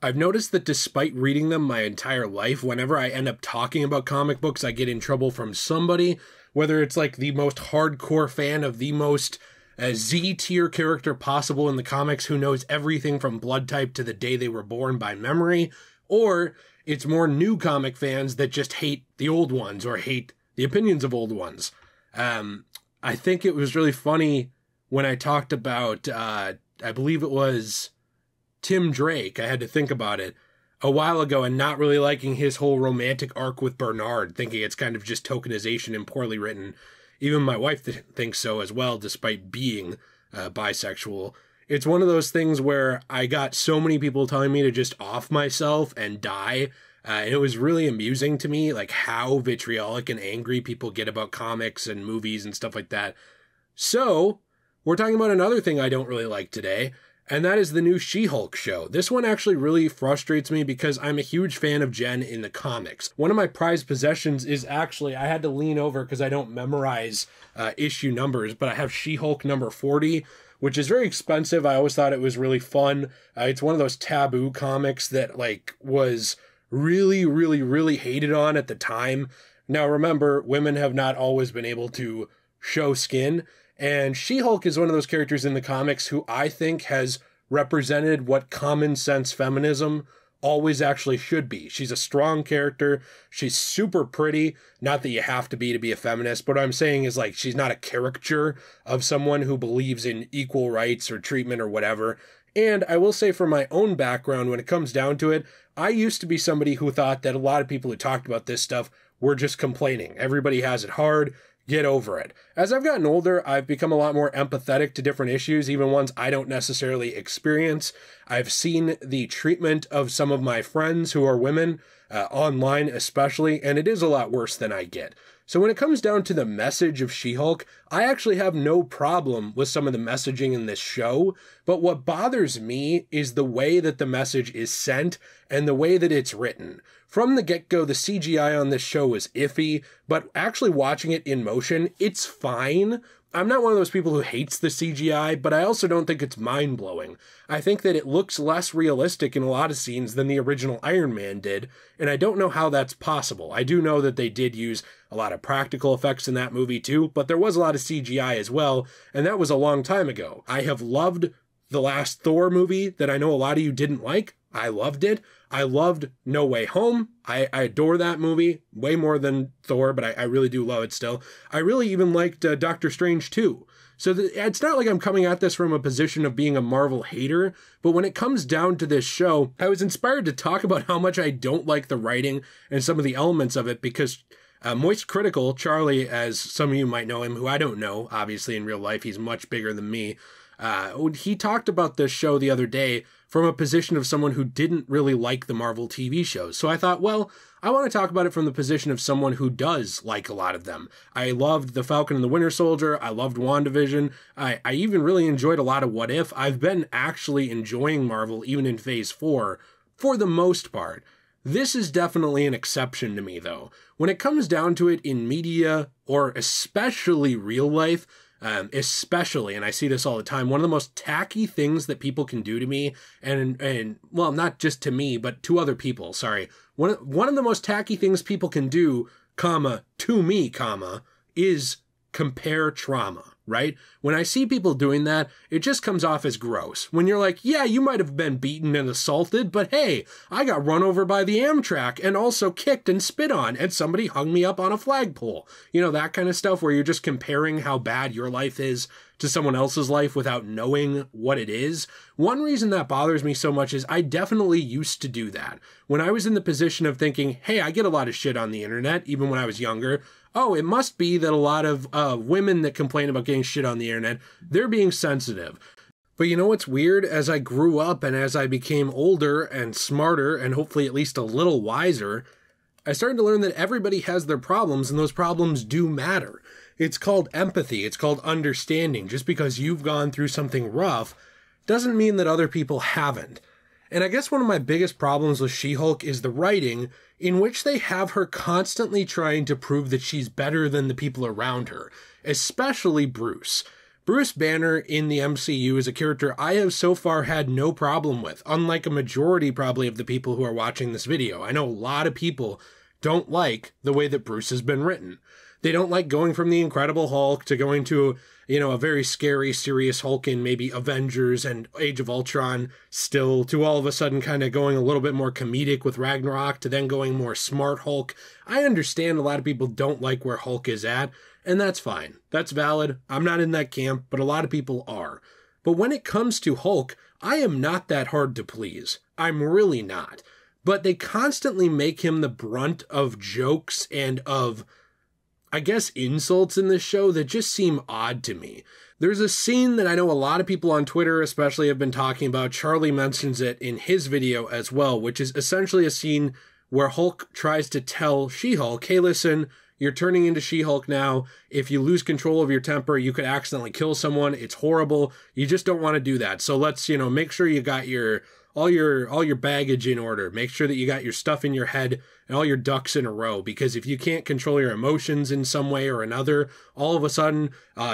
I've noticed that despite reading them my entire life, whenever I end up talking about comic books, I get in trouble from somebody, whether it's like the most hardcore fan of the most Z-tier character possible in the comics who knows everything from blood type to the day they were born by memory, or it's more new comic fans that just hate the old ones or hate the opinions of old ones. I think it was really funny when I talked about, I believe it was Tim Drake. I had to think about it a while ago and not really liking his whole romantic arc with Bernard, thinking it's kind of just tokenization and poorly written. Even my wife thinks so as well, despite being bisexual. It's one of those things where I got so many people telling me to just off myself and die. And it was really amusing to me, like how vitriolic and angry people get about comics and movies and stuff like that. So, we're talking about another thing I don't really like today, and that is the new She-Hulk show. This one actually really frustrates me because I'm a huge fan of Jen in the comics. One of my prized possessions is actually, I had to lean over because I don't memorize issue numbers, but I have She-Hulk number 40, which is very expensive. I always thought it was really fun. It's one of those taboo comics that like was really, really, really hated on at the time. Now remember, women have not always been able to show skin, and She-Hulk is one of those characters in the comics who I think has represented what common sense feminism always actually should be. She's a strong character. She's super pretty. Not that you have to be a feminist, but what I'm saying is like she's not a caricature of someone who believes in equal rights or treatment or whatever. And I will say from my own background, when it comes down to it, I used to be somebody who thought that a lot of people who talked about this stuff were just complaining. Everybody has it hard. Get over it. As I've gotten older, I've become a lot more empathetic to different issues, even ones I don't necessarily experience. I've seen the treatment of some of my friends who are women, online especially, and it is a lot worse than I get. So when it comes down to the message of She-Hulk, I actually have no problem with some of the messaging in this show, but what bothers me is the way that the message is sent and the way that it's written. From the get-go, the CGI on this show was iffy, but actually watching it in motion, it's fine. I'm not one of those people who hates the CGI, but I also don't think it's mind-blowing. I think that it looks less realistic in a lot of scenes than the original Iron Man did, and I don't know how that's possible. I do know that they did use a lot of practical effects in that movie too, but there was a lot of CGI as well, and that was a long time ago. I have loved the last Thor movie that I know a lot of you didn't like. I loved it. I loved No Way Home. I adore that movie way more than Thor, but I really do love it still. I really even liked Doctor Strange too. So it's not like I'm coming at this from a position of being a Marvel hater, but when it comes down to this show, I was inspired to talk about how much I don't like the writing and some of the elements of it because Moist Critical, Charlie, as some of you might know him, who I don't know, obviously in real life, he's much bigger than me. He talked about this show the other day from a position of someone who didn't really like the Marvel TV shows. So I thought, well, I want to talk about it from the position of someone who does like a lot of them. I loved The Falcon and the Winter Soldier. I loved WandaVision. I even really enjoyed a lot of What If. I've been actually enjoying Marvel even in Phase 4 for the most part. This is definitely an exception to me, though. When it comes down to it in media, or especially real life, especially, and I see this all the time, one of the most tacky things that people can do to me, and well, not just to me, but to other people, sorry. One of the most tacky things people can do, to me, is compare trauma, right? When I see people doing that, it just comes off as gross. When you're like, yeah, you might have been beaten and assaulted, but hey, I got run over by the Amtrak and also kicked and spit on, and somebody hung me up on a flagpole. You know, that kind of stuff where you're just comparing how bad your life is to someone else's life without knowing what it is. One reason that bothers me so much is I definitely used to do that. When I was in the position of thinking, hey, I get a lot of shit on the internet, even when I was younger. Oh, it must be that a lot of women that complain about getting shit on the internet, they're being sensitive. But you know what's weird? As I grew up and as I became older and smarter and hopefully at least a little wiser, I started to learn that everybody has their problems and those problems do matter. It's called empathy. It's called understanding. Just because you've gone through something rough doesn't mean that other people haven't. And I guess one of my biggest problems with She-Hulk is the writing, in which they have her constantly trying to prove that she's better than the people around her, especially Bruce. Bruce Banner in the MCU is a character I have so far had no problem with, unlike a majority probably of the people who are watching this video. I know a lot of people don't like the way that Bruce has been written. They don't like going from the Incredible Hulk to going to, a very scary, serious Hulk in maybe Avengers and Age of Ultron, still to all of a sudden kind of going a little bit more comedic with Ragnarok, to then going more smart Hulk. I understand a lot of people don't like where Hulk is at, and that's fine. That's valid. I'm not in that camp, but a lot of people are. But when it comes to Hulk, I am not that hard to please. I'm really not. But they constantly make him the brunt of jokes and of, I guess, insults in this show that just seem odd to me. There's a scene that I know a lot of people on Twitter especially have been talking about. Charlie mentions it in his video as well, which is essentially a scene where Hulk tries to tell She-Hulk, hey, listen, you're turning into She-Hulk now. If you lose control of your temper, you could accidentally kill someone. It's horrible. You just don't want to do that. So let's, make sure you got all your baggage in order. Make sure that you got your stuff in your head and all your ducks in a row, because if you can't control your emotions in some way or another, all of a sudden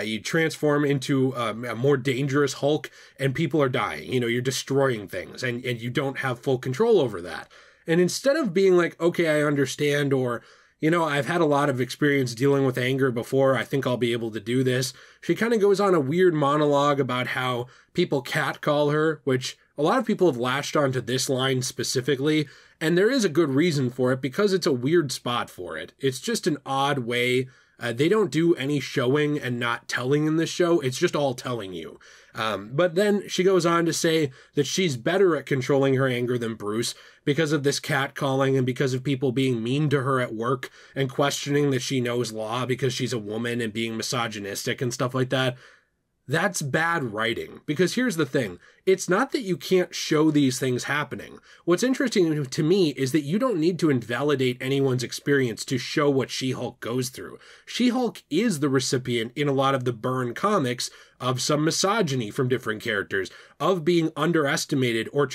you transform into a more dangerous Hulk and people are dying. You're destroying things and you don't have full control over that. And instead of being like, okay, I understand, or I've had a lot of experience dealing with anger before, I think I'll be able to do this, she kind of goes on a weird monologue about how people catcall her, which a lot of people have latched onto this line specifically, and there is a good reason for it, because it's a weird spot for it. It's just an odd way. They don't do any showing and not telling in this show. It's just all telling you. But then she goes on to say that she's better at controlling her anger than Bruce because of this catcalling and because of people being mean to her at work and questioning that she knows law because she's a woman and being misogynistic and stuff like that. That's bad writing, because here's the thing. It's not that you can't show these things happening. What's interesting to me is that you don't need to invalidate anyone's experience to show what She-Hulk goes through. She-Hulk is the recipient in a lot of the Byrne comics of some misogyny from different characters, of being underestimated or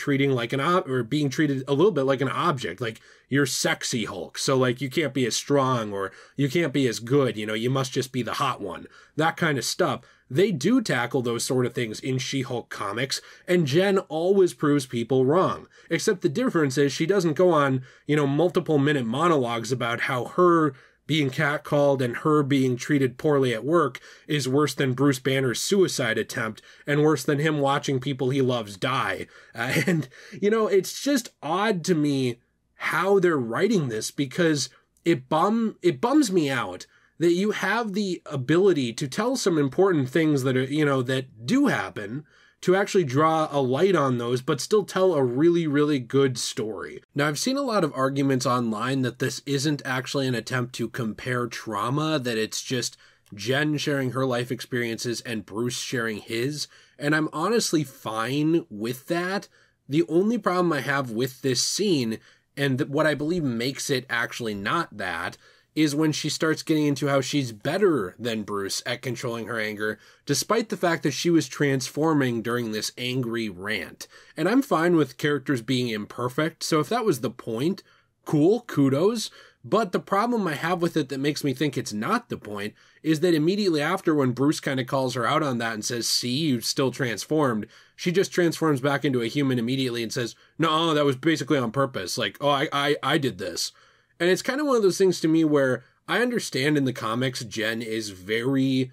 being treated a little bit like an object, like you're sexy Hulk, so like you can't be as strong or you can't be as good, you must just be the hot one. That kind of stuff. They do tackle those sort of things in She-Hulk comics, and Jen always proves people wrong. Except the difference is she doesn't go on, multiple minute monologues about how her being catcalled and her being treated poorly at work is worse than Bruce Banner's suicide attempt and worse than him watching people he loves die. It's just odd to me how they're writing this, because it bums me out that you have the ability to tell some important things that are, that do happen, to actually draw a light on those, but still tell a really, really good story. Now, I've seen a lot of arguments online that this isn't actually an attempt to compare trauma, that it's just Jen sharing her life experiences and Bruce sharing his, and I'm honestly fine with that. The only problem I have with this scene, and what I believe makes it actually not that, is when she starts getting into how she's better than Bruce at controlling her anger, despite the fact that she was transforming during this angry rant. And I'm fine with characters being imperfect, so if that was the point, cool, kudos. But the problem I have with it that makes me think it's not the point is that immediately after, when Bruce kind of calls her out on that and says, see, you've still transformed, she just transforms back into a human immediately and says, no, that was basically on purpose. Like, oh, I did this. And it's kind of one of those things to me where I understand in the comics Jen is very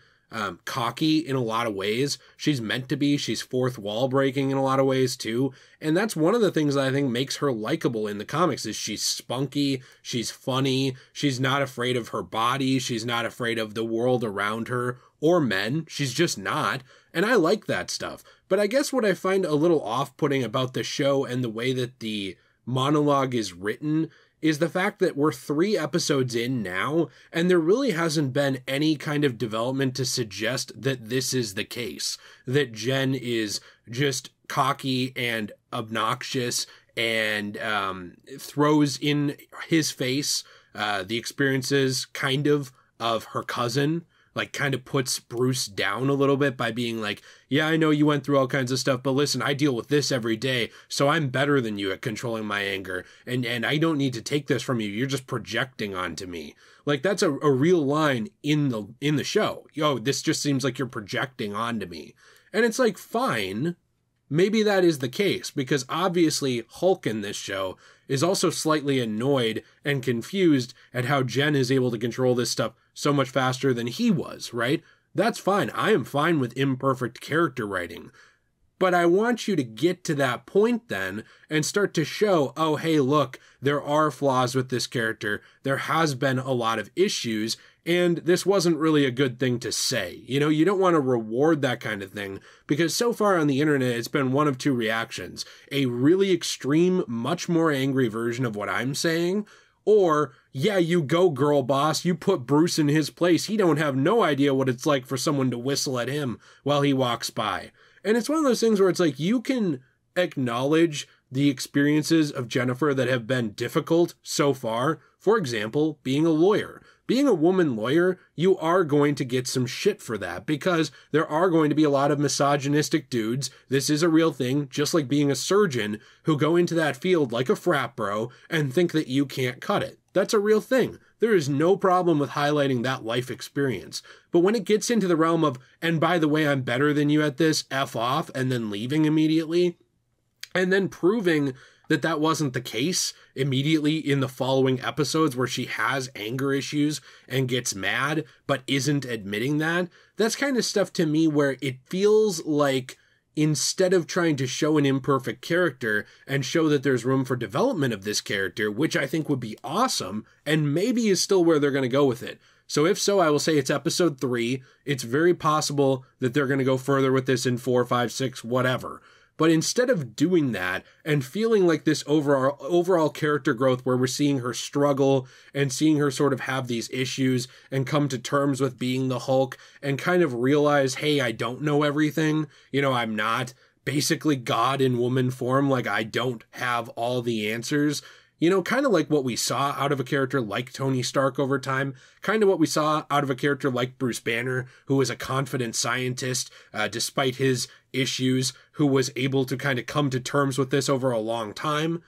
cocky in a lot of ways. She's meant to be. She's fourth wall breaking in a lot of ways too. And that's one of the things that I think makes her likable in the comics is she's spunky, she's funny, she's not afraid of her body, she's not afraid of the world around her or men. She's just not. And I like that stuff. But I guess what I find a little off-putting about the show and the way that the monologue is written is the fact that we're 3 episodes in now, and there really hasn't been any kind of development to suggest that this is the case, that Jen is just cocky and obnoxious and throws in his face the experiences, kind of her cousin, like kind of puts Bruce down a little bit by being like, yeah, I know you went through all kinds of stuff, but listen, I deal with this every day, so I'm better than you at controlling my anger, and I don't need to take this from you. You're just projecting onto me. Like, that's a real line in the show. Yo, this just seems like you're projecting onto me. And it's like, fine, maybe that is the case, because obviously Hulk in this show is also slightly annoyed and confused at how Jen is able to control this stuff so much faster than he was, right? That's fine. I am fine with imperfect character writing. But I want you to get to that point then and start to show, oh, hey, look, there are flaws with this character. There has been a lot of issues, and this wasn't really a good thing to say. You know, you don't want to reward that kind of thing, because so far on the internet, it's been one of two reactions. A really extreme, much more angry version of what I'm saying, or, yeah, you go, girl boss, you put Bruce in his place. He don't have no idea what it's like for someone to whistle at him while he walks by. And it's one of those things where it's like, you can acknowledge the experiences of Jennifer that have been difficult so far. For example, being a lawyer. Being a woman lawyer, you are going to get some shit for that, because there are going to be a lot of misogynistic dudes. This is a real thing, just like being a surgeon, who go into that field like a frat bro and think that you can't cut it. That's a real thing. There is no problem with highlighting that life experience. But when it gets into the realm of, and by the way, I'm better than you at this, F off, and then leaving immediately, and then proving that that wasn't the case immediately in the following episodes where she has anger issues and gets mad, but isn't admitting that, that's kind of stuff to me where it feels like, instead of trying to show an imperfect character and show that there's room for development of this character, which I think would be awesome, and maybe is still where they're going to go with it. So if so, I will say it's episode 3. It's very possible that they're going to go further with this in 4, 5, 6, whatever. But instead of doing that and feeling like this overall character growth where we're seeing her struggle and seeing her sort of have these issues and come to terms with being the Hulk and kind of realize, hey, I don't know everything. You know, I'm not basically God in woman form. Like, I don't have all the answers. You know, kind of like what we saw out of a character like Tony Stark over time, kind of what we saw out of a character like Bruce Banner, who was a confident scientist, despite his issues, who was able to kind of come to terms with this over a long time.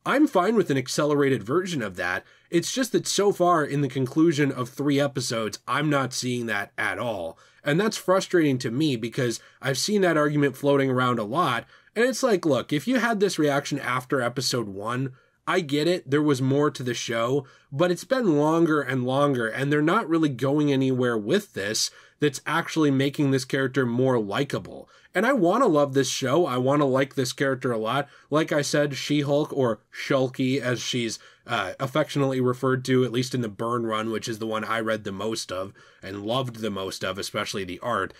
I'm fine with an accelerated version of that. It's just that so far in the conclusion of 3 episodes, I'm not seeing that at all. And that's frustrating to me, because I've seen that argument floating around a lot. And it's like, look, if you had this reaction after episode 1, I get it, there was more to the show, but it's been longer and longer, and they're not really going anywhere with this that's actually making this character more likable. And I want to love this show, I want to like this character a lot. Like I said, She-Hulk, or Shulky as she's affectionately referred to, at least in the Byrne run, which is the one I read the most of, and loved the most of, especially the art.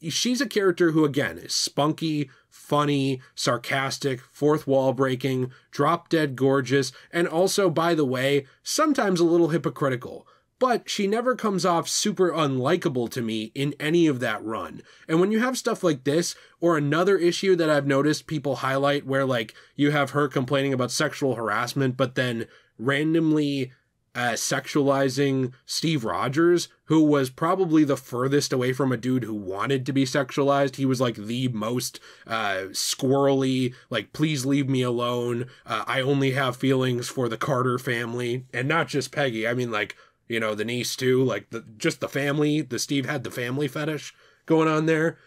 She's a character who, again, is spunky, funny, sarcastic, fourth wall breaking, drop dead gorgeous, and also, by the way, sometimes a little hypocritical. But she never comes off super unlikable to me in any of that run. And when you have stuff like this, or another issue that I've noticed people highlight where, like, you have her complaining about sexual harassment, but then randomly sexualizing Steve Rogers, who was probably the furthest away from a dude who wanted to be sexualized. He was like the most squirrely, like, please leave me alone. I only have feelings for the Carter family, and not just Peggy. I mean, like, you know, the niece too, like just the family. The Steve had the family fetish going on there.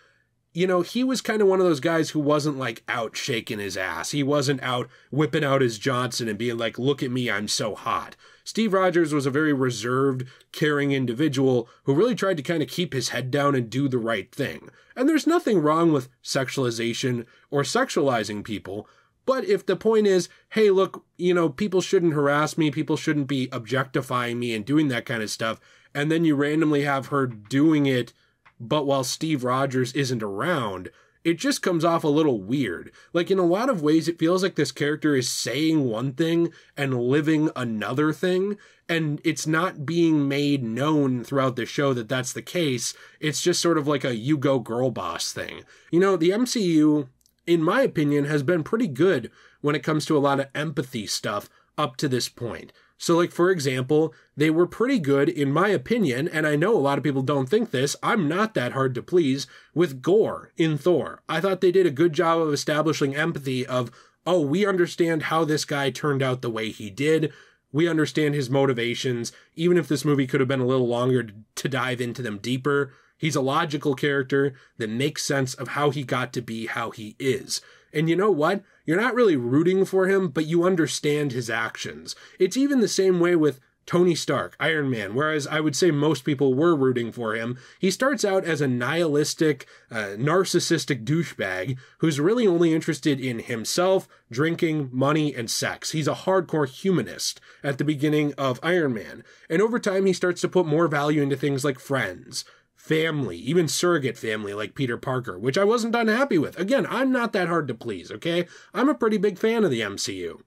You know, he was kind of one of those guys who wasn't like out shaking his ass. He wasn't out whipping out his Johnson and being like, look at me, I'm so hot. Steve Rogers was a very reserved, caring individual who really tried to kind of keep his head down and do the right thing. And there's nothing wrong with sexualization or sexualizing people. But if the point is, hey, look, you know, people shouldn't harass me, people shouldn't be objectifying me and doing that kind of stuff, and then you randomly have her doing it, but while Steve Rogers isn't around, it just comes off a little weird. Like, in a lot of ways, it feels like this character is saying one thing and living another thing, and it's not being made known throughout the show that that's the case. It's just sort of like a you go girl boss thing. You know, the MCU, in my opinion, has been pretty good when it comes to a lot of empathy stuff up to this point. So, like, for example, they were pretty good, in my opinion, and I know a lot of people don't think this, I'm not that hard to please, with Gore in Thor. I thought they did a good job of establishing empathy of, oh, we understand how this guy turned out the way he did. We understand his motivations, even if this movie could have been a little longer to dive into them deeper. He's a logical character that makes sense of how he got to be how he is. And you know what? You're not really rooting for him, but you understand his actions. It's even the same way with Tony Stark, Iron Man, whereas I would say most people were rooting for him. He starts out as a nihilistic, narcissistic douchebag who's really only interested in himself, drinking, money, and sex. He's a hardcore humanist at the beginning of Iron Man. And over time, he starts to put more value into things like friends, family, even surrogate family like Peter Parker, which I wasn't unhappy with. Again, I'm not that hard to please, okay? I'm a pretty big fan of the MCU.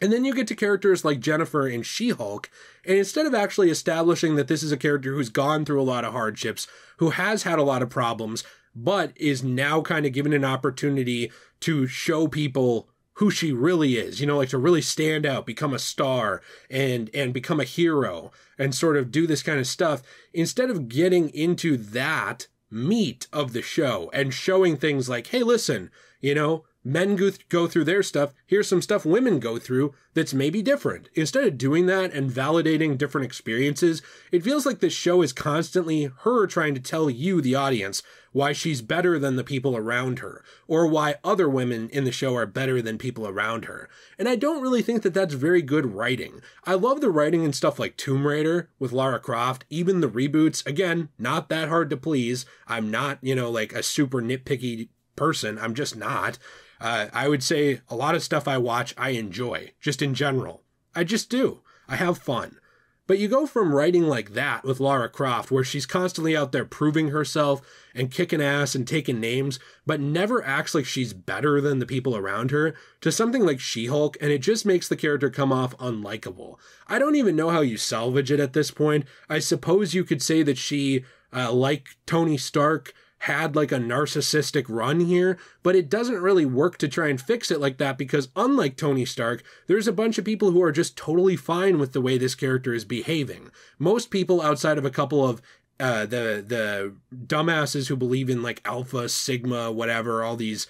And then you get to characters like Jennifer in She-Hulk, and instead of actually establishing that this is a character who's gone through a lot of hardships, who has had a lot of problems, but is now kind of given an opportunity to show people who she really is, you know, like to really stand out, become a star, and become a hero, and sort of do this kind of stuff, instead of getting into that meat of the show and showing things like, hey, listen, you know, men go through their stuff, here's some stuff women go through that's maybe different. Instead of doing that and validating different experiences, it feels like this show is constantly her trying to tell you, the audience, why she's better than the people around her, or why other women in the show are better than people around her. And I don't really think that that's very good writing. I love the writing in stuff like Tomb Raider with Lara Croft, even the reboots. Again, not that hard to please. I'm not, you know, like a super nitpicky person. I'm just not. I would say a lot of stuff I watch, I enjoy, just in general. I just do. I have fun. But you go from writing like that with Lara Croft, where she's constantly out there proving herself and kicking ass and taking names, but never acts like she's better than the people around her, to something like She-Hulk, and it just makes the character come off unlikable. I don't even know how you salvage it at this point. I suppose you could say that she, like Tony Stark, had like a narcissistic run here, but it doesn't really work to try and fix it like that, because unlike Tony Stark, there's a bunch of people who are just totally fine with the way this character is behaving. Most people, outside of a couple of the dumbasses who believe in like Alpha, Sigma, whatever, all these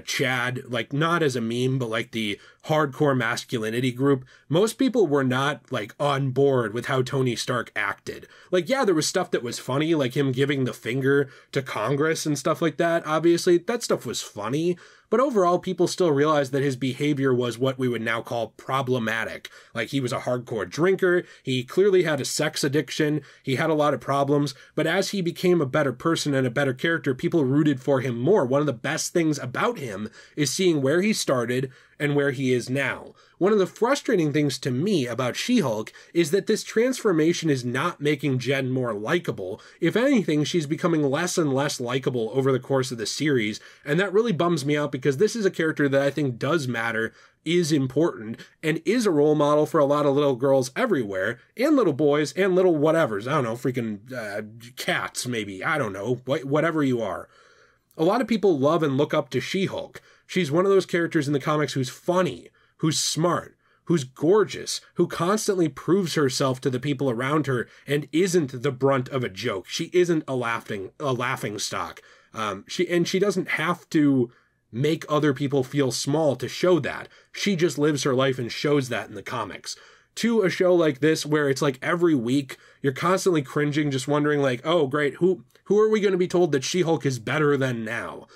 Chad, like not as a meme, but like the hardcore masculinity group, most people were not like on board with how Tony Stark acted. Like, yeah, there was stuff that was funny, like him giving the finger to Congress and stuff like that. Obviously, that stuff was funny. But overall, people still realized that his behavior was what we would now call problematic. Like, he was a hardcore drinker, he clearly had a sex addiction, he had a lot of problems, but as he became a better person and a better character, people rooted for him more. One of the best things about him is seeing where he started and where he is now. One of the frustrating things to me about She-Hulk is that this transformation is not making Jen more likable. If anything, she's becoming less and less likable over the course of the series, and that really bums me out, because this is a character that I think does matter, is important, and is a role model for a lot of little girls everywhere, and little boys, and little whatevers. I don't know, freaking cats, maybe. I don't know, whatever you are. A lot of people love and look up to She-Hulk. She's one of those characters in the comics who's funny, who's smart, who's gorgeous, who constantly proves herself to the people around her and isn't the brunt of a joke. She isn't a laughing stock. She doesn't have to make other people feel small to show that. She just lives her life and shows that in the comics. To a show like this, where it's like every week you're constantly cringing, just wondering like, oh great, who are we going to be told that She-Hulk is better than now?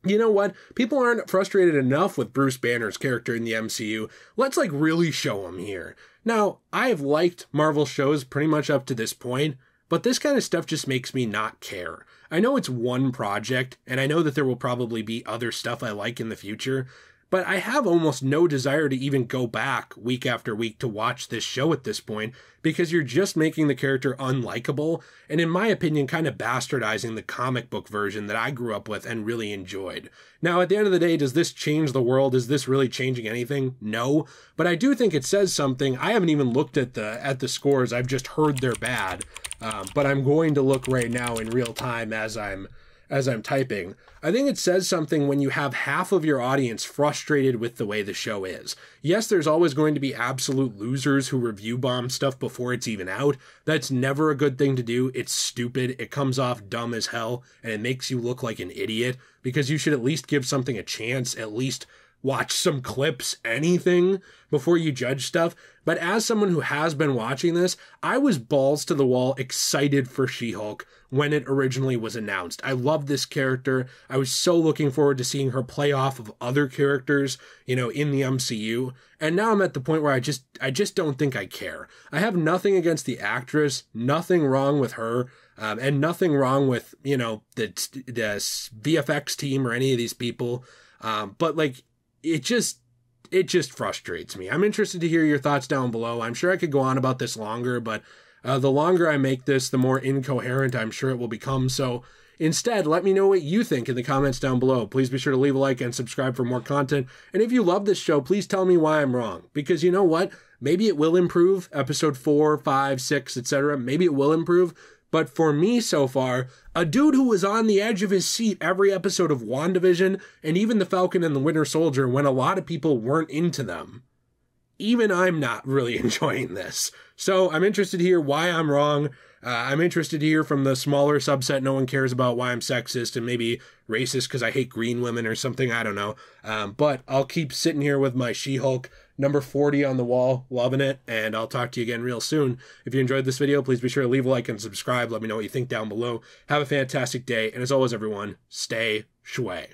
You know what? People aren't frustrated enough with Bruce Banner's character in the MCU. Let's like really show him here. Now, I have liked Marvel shows pretty much up to this point, but this kind of stuff just makes me not care. I know it's one project, and I know that there will probably be other stuff I like in the future, but I have almost no desire to even go back week after week to watch this show at this point, because you're just making the character unlikable, and in my opinion, kind of bastardizing the comic book version that I grew up with and really enjoyed. Now, at the end of the day, does this change the world? Is this really changing anything? No, but I do think it says something. I haven't even looked at the scores. I've just heard they're bad, but I'm going to look right now in real time as I'm as I'm typing. I think it says something when you have half of your audience frustrated with the way the show is. Yes, there's always going to be absolute losers who review bomb stuff before it's even out. That's never a good thing to do. It's stupid. It comes off dumb as hell, and it makes you look like an idiot, because you should at least give something a chance, at least watch some clips, anything, before you judge stuff. But as someone who has been watching this, I was balls to the wall excited for She-Hulk when it originally was announced. I love this character. I was so looking forward to seeing her play off of other characters, in the MCU. And now I'm at the point where I just don't think I care. I have nothing against the actress, nothing wrong with her, and nothing wrong with, the VFX team or any of these people. But like, it just frustrates me. I'm interested to hear your thoughts down below. I'm sure I could go on about this longer, but the longer I make this, the more incoherent I'm sure it will become. So instead, let me know what you think in the comments down below. Please be sure to leave a like and subscribe for more content. And if you love this show, please tell me why I'm wrong. Because you know what? Maybe it will improve. Episode 4, 5, 6, etc. Maybe it will improve. But for me so far, a dude who was on the edge of his seat every episode of WandaVision and even The Falcon and the Winter Soldier when a lot of people weren't into them, even I'm not really enjoying this. So I'm interested to hear why I'm wrong. I'm interested to hear from the smaller subset no one cares about why I'm sexist and maybe racist because I hate green women or something. I don't know. But I'll keep sitting here with my She-Hulk number 40 on the wall, loving it, and I'll talk to you again real soon. If you enjoyed this video, please be sure to leave a like and subscribe. Let me know what you think down below. Have a fantastic day, and as always, everyone, stay shway.